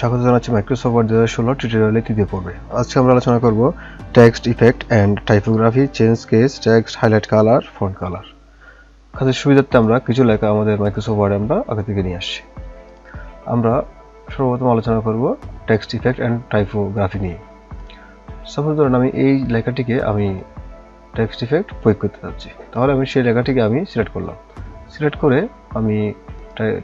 স্বাগত জানাচ্ছি Microsoft word 2016 টিউটোরিয়ালে তৃতীয় পর্বে। আজকে আমরা আলোচনা করব text effect and typography, change case, text highlight colour, font colour. কাজের সুবিধার্থে আমরা কিছু লেখা আমাদের মাইক্রোসফট ওয়ার্ডে আমরা আগে থেকে নিয়ে আসছি। আমরা সর্বপ্রথম আলোচনা করব টেক্সট ইফেক্ট অ্যান্ড টাইপোগ্রাফি নিয়ে। সাপোজ ধরুন আমি এই লেখাটিকে আমি টেক্সট ইফেক্ট প্রয়োগ করতে চাচ্ছি, তাহলে আমি সেই লেখাটিকে আমি সিলেক্ট করলাম। সিলেক্ট করে আমি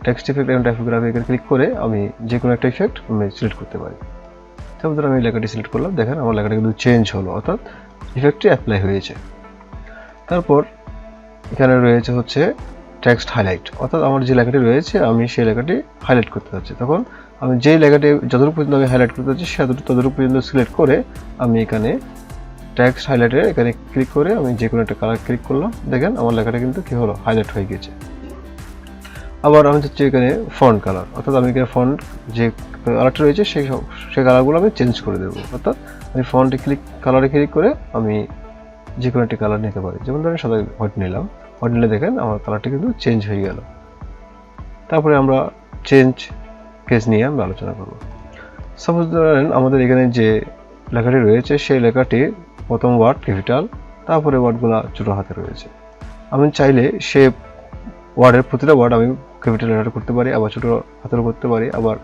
টেক্সট ইফেক্ট এবং টাইপোগ্রাফি এখানে ক্লিক করে আমি যে কোনো একটা ইফেক্ট আমি সিলেক্ট করতে পারি। তারপর ধরুন আমি লেখাটি সিলেক্ট করলাম, দেখেন আমার লেখাটা কিন্তু চেঞ্জ হলো, অর্থাৎ ইফেক্টটি অ্যাপ্লাই হয়েছে। তারপর এখানে রয়েছে হচ্ছে টেক্সট হাইলাইট, অর্থাৎ আমার যে লেখাটি রয়েছে আমি সেই লেখাটি হাইলাইট করতে চাচ্ছি। তখন আমি যেই লেখাটি যতটুকু পর্যন্ত আমি হাইলাইট করতে চাচ্ছি ততটুকু পর্যন্ত সিলেক্ট করে আমি এখানে টেক্সট হাইলাইটে এখানে ক্লিক করে আমি যে কোনো একটা কালার ক্লিক করলাম, দেখেন আমার লেখাটা কিন্তু কী হলো, হাইলাইট হয়ে গেছে। আবার আমি চাচ্ছি এখানে ফন্ট কালার, অর্থাৎ আমি এখানে ফন্ট যে কালারটা রয়েছে সেই কালারগুলো আমি চেঞ্জ করে দেবো। অর্থাৎ আমি ফন্টে কালারে ক্লিক করে আমি যে কোনো একটি কালার নিতে পারি। যেমন ধরেন সাদা হোয়াইট নিলাম, হোয়াইট নিলে দেখেন আমার কালারটি কিন্তু চেঞ্জ হয়ে গেল। তারপরে আমরা চেঞ্জ কেস নিয়ে আমরা আলোচনা করব। সাপোজ ধরেন আমাদের এখানে যে লেখাটি রয়েছে সেই লেখাটি প্রথম ওয়ার্ড ক্যাপিটাল, তারপরে ওয়ার্ডগুলো ছোটো হাতে রয়েছে। আমি চাইলে সে ওয়ার্ডের প্রতিটা ওয়ার্ড আমি ক্যাপিটাল লেটার করতে পারি, আবার ছোটো হাতেরও করতে পারি, আবার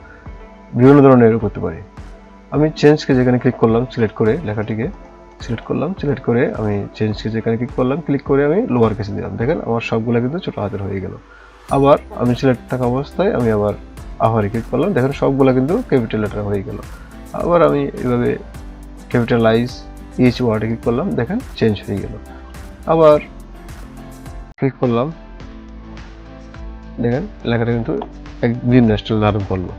বিভিন্ন ধরনেরও করতে পারি। আমি চেঞ্জকে যেখানে ক্লিক করলাম, সিলেক্ট করে লেখাটিকে সিলেক্ট করলাম, সিলেক্ট করে আমি চেঞ্জকে যেখানে ক্লিক করলাম, ক্লিক করে আমি লোয়ার কেসে দিলাম, দেখেন আমার সবগুলো কিন্তু ছোটো হাতের হয়ে গেল। আবার আমি সিলেক্ট থাকা অবস্থায় আমি আবার ক্লিক করলাম, দেখেন সবগুলো কিন্তু ক্যাপিটাল লেটার হয়ে গেল। আবার আমি এভাবে ক্যাপিটালাইজ ইচ ওয়ার্ডে ক্লিক করলাম, দেখেন চেঞ্জ হয়ে গেল। আবার ক্লিক করলাম, দেখেন লেখাটা কিন্তু এক ভিন্ন স্টাইল ধারণ করলো।